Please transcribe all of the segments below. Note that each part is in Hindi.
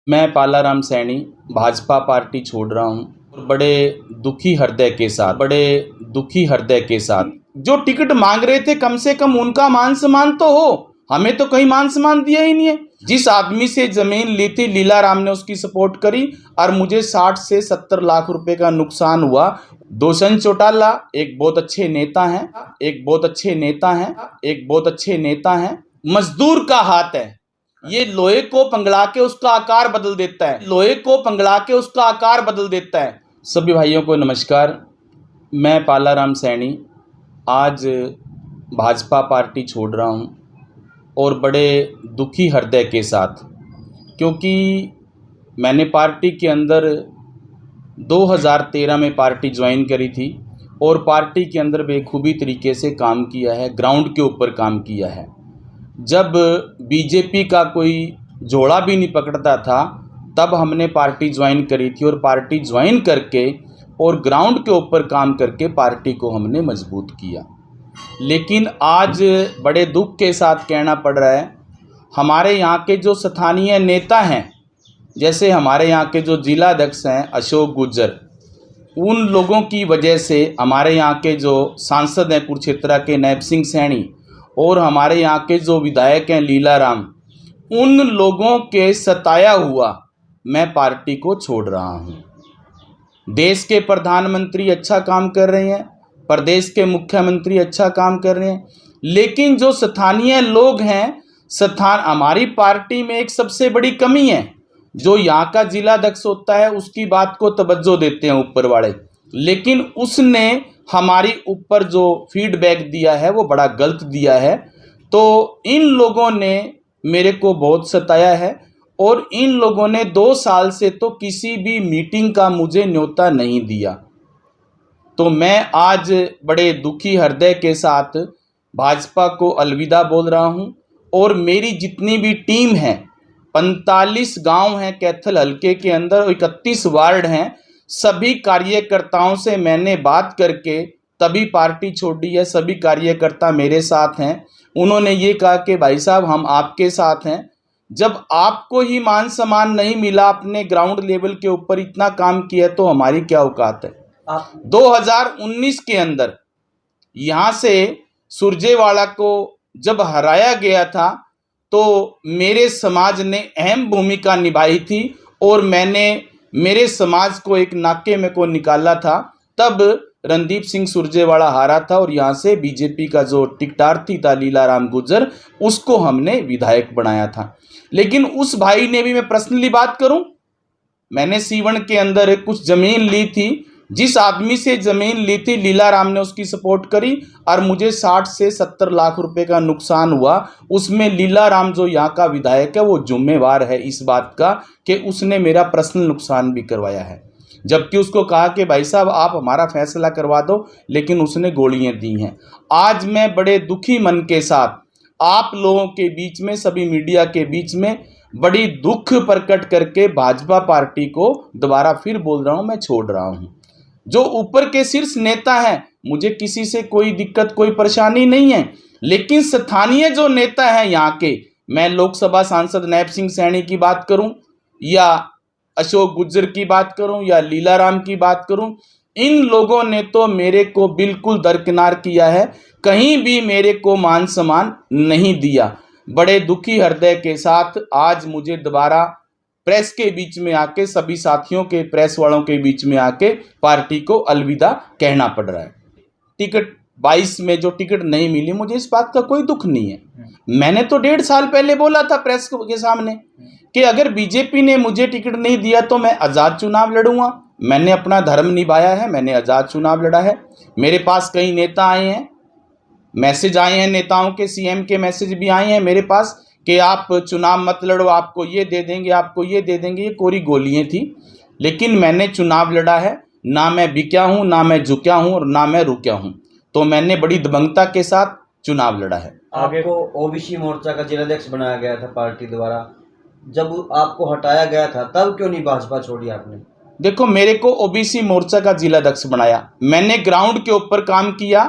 मैं पालाराम सैनी भाजपा पार्टी छोड़ रहा हूँ और बड़े दुखी हृदय के साथ जो टिकट मांग रहे थे कम से कम उनका मान सम्मान तो हो। हमें तो कहीं मान सम्मान दिया ही नहीं है। जिस आदमी से जमीन ली थी लीला राम ने उसकी सपोर्ट करी और मुझे 60 से 70 लाख रुपए का नुकसान हुआ। दुष्यंत चौटाला एक बहुत अच्छे नेता हैं, मजदूर का हाथ है। ये लोहे को पिघला के उसका आकार बदल देता है। सभी भाइयों को नमस्कार। मैं पालाराम सैनी आज भाजपा पार्टी छोड़ रहा हूँ और बड़े दुखी हृदय के साथ, क्योंकि मैंने पार्टी के अंदर 2013 में पार्टी ज्वाइन करी थी और पार्टी के अंदर बेखूबी तरीके से काम किया है, ग्राउंड के ऊपर काम किया है। जब बीजेपी का कोई जोड़ा भी नहीं पकड़ता था तब हमने पार्टी ज्वाइन करी थी और पार्टी ज्वाइन करके और ग्राउंड के ऊपर काम करके पार्टी को हमने मजबूत किया। लेकिन आज बड़े दुख के साथ कहना पड़ रहा है, हमारे यहाँ के जो स्थानीय नेता हैं, जैसे हमारे यहाँ के जो जिला अध्यक्ष हैं अशोक गुज्जर, उन लोगों की वजह से हमारे यहाँ के जो सांसद हैं कुरुक्षेत्र के नैब सिंह सैनी और हमारे यहाँ के जो विधायक हैं लीला राम, उन लोगों के सताया हुआ मैं पार्टी को छोड़ रहा हूँ। देश के प्रधानमंत्री अच्छा काम कर रहे हैं, प्रदेश के मुख्यमंत्री अच्छा काम कर रहे हैं, लेकिन जो स्थानीय लोग हैं, हमारी पार्टी में एक सबसे बड़ी कमी है। जो यहाँ का जिला अध्यक्ष होता है उसकी बात को तवज्जो देते हैं ऊपर वाले, लेकिन उसने हमारी ऊपर जो फीडबैक दिया है वो बड़ा गलत दिया है। तो इन लोगों ने मेरे को बहुत सताया है और इन लोगों ने 2 साल से तो किसी भी मीटिंग का मुझे न्योता नहीं दिया। तो मैं आज बड़े दुखी हृदय के साथ भाजपा को अलविदा बोल रहा हूं और मेरी जितनी भी टीम है, 45 गांव हैं कैथल हलके के अंदर, 31 वार्ड हैं, सभी कार्यकर्ताओं से मैंने बात करके तभी पार्टी छोड़ी है। सभी कार्यकर्ता मेरे साथ हैं। उन्होंने ये कहा कि भाई साहब हम आपके साथ हैं। जब आपको ही मान सम्मान नहीं मिला, अपने ग्राउंड लेवल के ऊपर इतना काम किया, तो हमारी क्या औकात है। 2019 के अंदर यहाँ से सुरजेवाला को जब हराया गया था तो मेरे समाज ने अहम भूमिका निभाई थी और मैंने मेरे समाज को एक नाके में को निकाला था। तब रणदीप सिंह सुरजेवाला हारा था और यहाँ से बीजेपी का जो टिकटार्थी था लीला राम गुज्जर, उसको हमने विधायक बनाया था। लेकिन उस भाई ने भी, मैं पर्सनली बात करूं, मैंने सीवन के अंदर कुछ जमीन ली थी। जिस आदमी से जमीन ली थी लीला राम ने उसकी सपोर्ट करी और मुझे 60 से 70 लाख रुपए का नुकसान हुआ। उसमें लीला राम जो यहाँ का विधायक है वो जिम्मेवार है इस बात का कि उसने मेरा पर्सनल नुकसान भी करवाया है, जबकि उसको कहा कि भाई साहब आप हमारा फैसला करवा दो, लेकिन उसने गोलियां दी हैं। आज मैं बड़े दुखी मन के साथ आप लोगों के बीच में, सभी मीडिया के बीच में बड़ी दुख प्रकट करके भाजपा पार्टी को दोबारा फिर बोल रहा हूं, मैं छोड़ रहा हूं। जो ऊपर के शीर्ष नेता हैं, मुझे किसी से कोई दिक्कत कोई परेशानी नहीं है, लेकिन स्थानीय जो नेता हैं यहाँ के, मैं लोकसभा सांसद नैब सिंह सैनी की बात करूं या अशोक गुज्जर की बात करूं या लीला राम की बात करूं, इन लोगों ने तो मेरे को बिल्कुल दरकिनार किया है, कहीं भी मेरे को मान सम्मान नहीं दिया। बड़े दुखी हृदय के साथ आज मुझे दोबारा प्रेस के बीच में आके, सभी साथियों के, प्रेस वालों के बीच में आके पार्टी को अलविदा कहना पड़ रहा है। टिकट 22 में जो टिकट नहीं मिली, मुझे इस बात का कोई दुख नहीं है। मैंने तो 1.5 साल पहले बोला था प्रेस के सामने कि अगर बीजेपी ने मुझे टिकट नहीं दिया तो मैं आज़ाद चुनाव लड़ूंगा। मैंने अपना धर्म निभाया है, मैंने आज़ाद चुनाव लड़ा है। मेरे पास कई नेता आए हैं, मैसेज आए हैं नेताओं के, सीएम के मैसेज भी आए हैं मेरे पास कि आप चुनाव मत लड़ो, आपको ये दे देंगे, आपको ये दे देंगे। ये कोरी गोलियां थी, लेकिन मैंने चुनाव लड़ा है। ना मैं बिका हूं, ना मैं झुका हूं और ना मैं रुका हूं। तो मैंने बड़ी दबंगता के साथ चुनाव लड़ा है। आपको ओबीसी मोर्चा का जिलाध्यक्ष बनाया गया था पार्टी द्वारा, जब आपको हटाया गया था तब क्यों नहीं भाजपा छोड़ी आपने? देखो, मेरे को ओबीसी मोर्चा का जिलाध्यक्ष बनाया, मैंने ग्राउंड के ऊपर काम किया।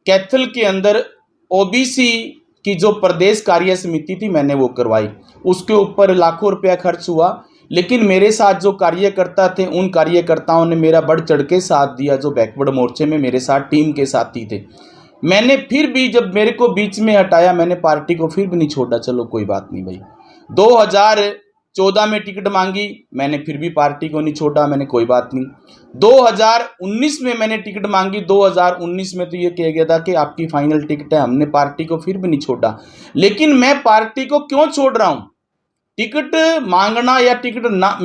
कैथल के अंदर ओबीसी की जो प्रदेश कार्य समिति थी मैंने वो करवाई, उसके ऊपर लाखों रुपया खर्च हुआ। लेकिन मेरे साथ जो कार्यकर्ता थे उन कार्यकर्ताओं ने मेरा बढ़ चढ़ के साथ दिया, जो बैकवर्ड मोर्चे में मेरे साथ टीम के साथी थे। मैंने फिर भी जब मेरे को बीच में हटाया, मैंने पार्टी को फिर भी नहीं छोड़ा। चलो कोई बात नहीं भाई, 2014 में टिकट मांगी, मैंने फिर भी पार्टी को नहीं छोड़ा, मैंने कोई बात नहीं। 2019 में मैंने टिकट मांगी, 2019 में तो ये कह गया था कि आपकी फाइनल टिकट है, हमने पार्टी को फिर भी नहीं छोड़ा। लेकिन मैं पार्टी को क्यों छोड़ रहा हूँ? टिकट मांगना या टिकट ना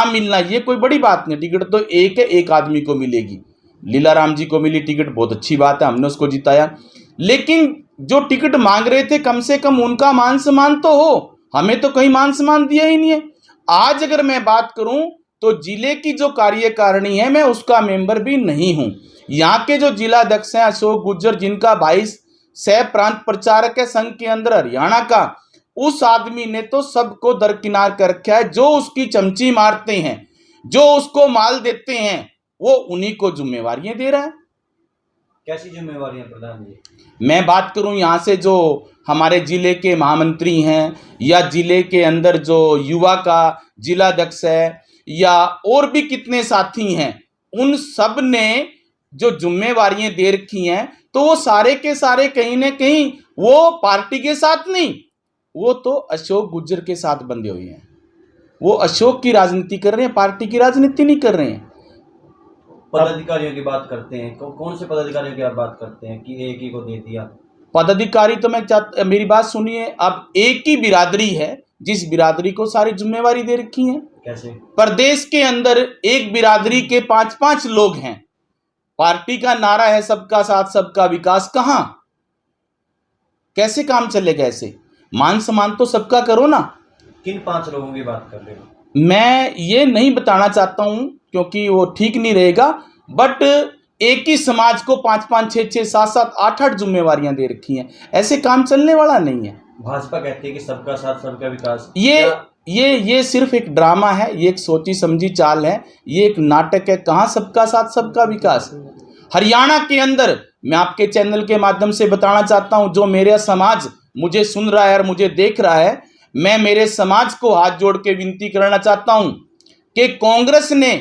मिलना ये कोई बड़ी बात नहीं। टिकट तो एक है, एक आदमी को मिलेगी। लीलाराम जी को मिली टिकट, बहुत अच्छी बात है, हमने उसको जिताया। लेकिन जो टिकट मांग रहे थे कम से कम उनका मान सम्मान तो हो, हमें तो कहीं मान सम्मान दिया ही नहीं है। आज अगर मैं बात करूं तो जिले की जो कार्यकारिणी है मैं उसका मेंबर भी नहीं हूं। यहाँ के जो जिलाध्यक्ष हैं अशोक गुज्जर, जिनका 22 सह प्रांत प्रचारक है संघ के अंदर हरियाणा का, उस आदमी ने तो सबको दरकिनार कर रखा है। जो उसकी चमची मारते हैं, जो उसको माल देते हैं, वो उन्हीं को जिम्मेवारियां दे रहा है। कैसी जिम्मेवारियां प्रधान जी? मैं बात करूं यहाँ से जो हमारे जिले के महामंत्री हैं या जिले के अंदर जो युवा का जिलाध्यक्ष है या और भी कितने साथी हैं, उन सब ने जो जिम्मेवारियां दे रखी हैं, तो वो सारे के सारे कहीं ना कहीं वो पार्टी के साथ नहीं, वो तो अशोक गुज्जर के साथ बंधे हुए हैं। वो अशोक की राजनीति कर रहे हैं, पार्टी की राजनीति नहीं कर रहे हैं। पदाधिकारियों की बात करते हैं, कौन से पदाधिकारियों की आप बात करते हैं कि एक ही को दे दिया? पदाधिकारी तो मेरी बात सुनिए, अब एक ही बिरादरी है जिस बिरादरी को सारी जिम्मेवारी दे रखी है। कैसे? प्रदेश के अंदर एक बिरादरी के 5-5 लोग हैं। पार्टी का नारा है सबका साथ सबका विकास, कहां कैसे काम चलेगा? ऐसे मान सम्मान तो सबका करो ना। किन 5 लोगों की बात कर रहे हो? मैं ये नहीं बताना चाहता हूं क्योंकि वो ठीक नहीं रहेगा, बट एक ही समाज को 5-5, 6-6, 7-7, 8-8 जिम्मेवारियां दे रखी हैं। ऐसे काम चलने वाला नहीं है। भाजपा कहती है कि सबका साथ सबका विकास। ये सिर्फ एक ड्रामा है, ये एक सोची समझी चाल है, ये एक नाटक है। कहां सबका साथ सबका विकास? हरियाणा के अंदर मैं आपके चैनल के माध्यम से बताना चाहता हूं, जो मेरा समाज मुझे सुन रहा है और मुझे देख रहा है, मैं मेरे समाज को हाथ जोड़ के विनती करना चाहता हूं कि कांग्रेस ने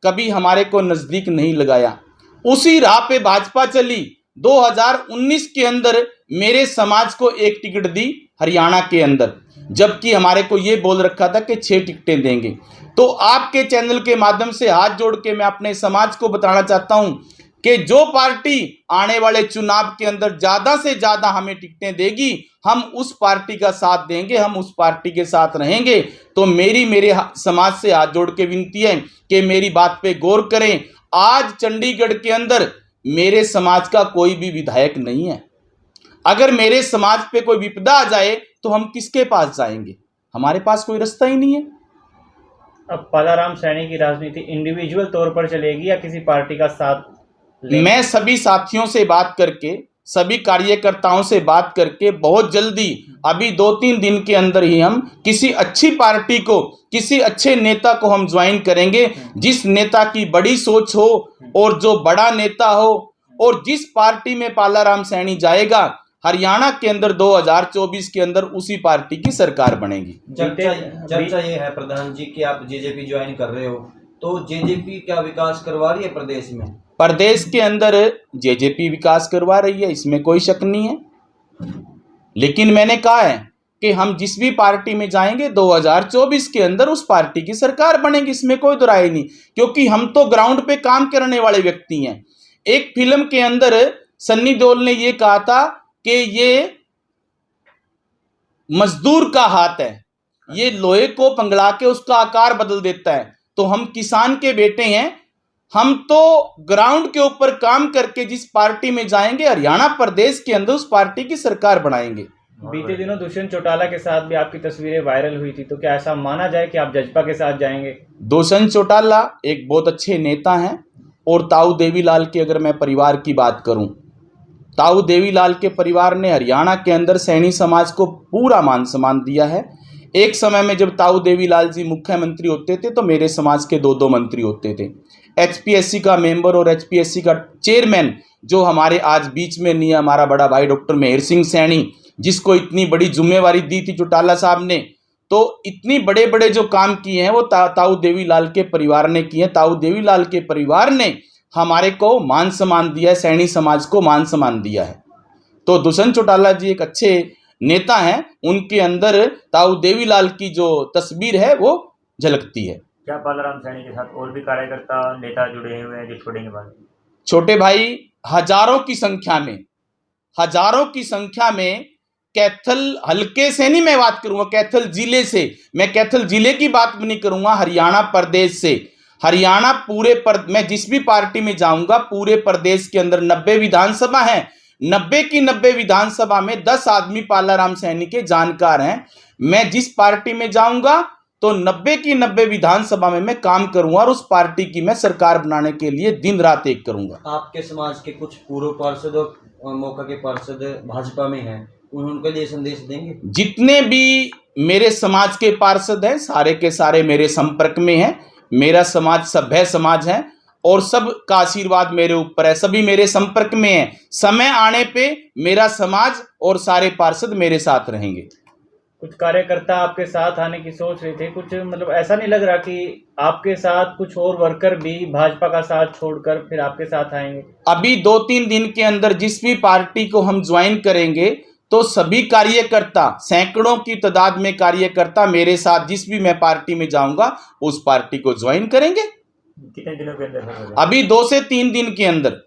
कभी हमारे को नजदीक नहीं लगाया, उसी राह पे भाजपा चली। 2019 के अंदर मेरे समाज को एक टिकट दी हरियाणा के अंदर, जबकि हमारे को ये बोल रखा था कि 6 टिकटें देंगे। तो आपके चैनल के माध्यम से हाथ जोड़ के मैं अपने समाज को बताना चाहता हूं कि जो पार्टी आने वाले चुनाव के अंदर ज्यादा से ज्यादा हमें टिकटें देगी, हम उस पार्टी का साथ देंगे, हम उस पार्टी के साथ रहेंगे। तो मेरे समाज से हाथ जोड़ के विनती है कि मेरी बात पे गौर करें। आज चंडीगढ़ के अंदर मेरे समाज का कोई भी विधायक नहीं है। अगर मेरे समाज पे कोई विपदा आ जाए तो हम किसके पास जाएंगे? हमारे पास कोई रास्ता ही नहीं है। अब पालाराम सैनी की राजनीति इंडिविजुअल तौर पर चलेगी या किसी पार्टी का साथ लेंगे? मैं सभी साथियों से बात करके, सभी कार्यकर्ताओं से बात करके बहुत जल्दी, अभी 2-3 दिन के अंदर ही हम किसी अच्छी पार्टी को, किसी अच्छे नेता को हम ज्वाइन करेंगे, जिस नेता की बड़ी सोच हो और जो बड़ा नेता हो, और जिस पार्टी में पालाराम सैनी जाएगा हरियाणा के अंदर 2024 के अंदर उसी पार्टी की सरकार बनेगी। चर्चा ये है प्रधान जी कि आप जेजेपी ज्वाइन कर रहे हो, तो जेजेपी क्या विकास करवा रही है प्रदेश में? प्रदेश के अंदर जेजेपी विकास करवा रही है, इसमें कोई शक नहीं है। लेकिन मैंने कहा है कि हम जिस भी पार्टी में जाएंगे 2024 के अंदर उस पार्टी की सरकार बनेगी, इसमें कोई दो राय नहीं, क्योंकि हम तो ग्राउंड पे काम करने वाले व्यक्ति हैं। एक फिल्म के अंदर सन्नी देओल ने ये कहा था कि ये मजदूर का हाथ है, ये लोहे को पंगड़ा के उसका आकार बदल देता है। तो हम किसान के बेटे हैं, हम तो ग्राउंड के ऊपर काम करके जिस पार्टी में जाएंगे हरियाणा प्रदेश के अंदर उस पार्टी की सरकार बनाएंगे। बीते दिनों दुष्यंत चौटाला के साथ भी आपकी तस्वीरें वायरल हुई थी, तो क्या ऐसा माना जाए कि आप जजपा के साथ जाएंगे? दुष्यंत चौटाला एक बहुत अच्छे नेता हैं, और ताऊ देवीलाल के अगर मैं परिवार की बात करूं, ताऊ देवीलाल के परिवार ने हरियाणा के अंदर सैनी समाज को पूरा मान सम्मान दिया है। एक समय में जब ताऊ देवीलाल जी मुख्यमंत्री होते थे तो मेरे समाज के 2-2 मंत्री होते थे। एचपीएससी का मेंबर और एचपीएससी का चेयरमैन जो हमारे आज बीच में नहीं है, हमारा बड़ा भाई डॉक्टर मेहर सिंह सैनी, जिसको इतनी बड़ी जिम्मेवारी दी थी चौटाला साहब ने, तो इतनी बड़े बड़े जो काम किए हैं वो ताऊ देवीलाल के परिवार ने किए हैं। ताऊ देवीलाल के परिवार ने हमारे को मान सम्मान दिया है, सैनी समाज को मान सम्मान दिया है। तो दुष्यंत चौटाला जी एक अच्छे नेता हैं, उनके अंदर ताऊ देवीलाल की जो तस्वीर है वो झलकती है। क्या बालाराम सैनी के साथ और भी कार्यकर्ता नेता जुड़े हुए हैं जो छोड़ेंगे बाद में? छोटे भाई, हजारों की संख्या में कैथल हल्के से नहीं मैं बात करूंगा, कैथल जिले से, मैं कैथल जिले की बात भी नहीं करूंगा, हरियाणा प्रदेश से। हरियाणा मैं जिस भी पार्टी में जाऊंगा पूरे प्रदेश के अंदर 90 विधानसभा है, 90 की 90 विधानसभा में 10 आदमी पालाराम सैनी के जानकार हैं। मैं जिस पार्टी में जाऊंगा तो 90 की 90 विधानसभा में मैं काम करूंगा और उस पार्टी की मैं सरकार बनाने के लिए दिन रात एक करूंगा। आपके समाज के कुछ पूर्व पार्षद और मौका के पार्षद भाजपा में हैं, उनके लिए संदेश देंगे? जितने भी मेरे समाज के पार्षद हैं सारे के सारे मेरे संपर्क में हैं। मेरा समाज सभ्य समाज है और सबका आशीर्वाद मेरे ऊपर है, सभी मेरे संपर्क में हैं। समय आने पे मेरा समाज और सारे पार्षद मेरे साथ रहेंगे। कुछ कार्यकर्ता आपके साथ आने की सोच रहे थे, कुछ मतलब ऐसा नहीं लग रहा कि आपके साथ कुछ और वर्कर भी भाजपा का साथ छोड़कर फिर आपके साथ आएंगे? अभी 2-3 दिन के अंदर जिस भी पार्टी को हम ज्वाइन करेंगे तो सभी कार्यकर्ता, सैकड़ों की तादाद में कार्यकर्ता मेरे साथ जिस भी मैं पार्टी में जाऊंगा उस पार्टी को ज्वाइन करेंगे। कितने दिनों के अंदर? अभी 2 से 3 दिन के अंदर।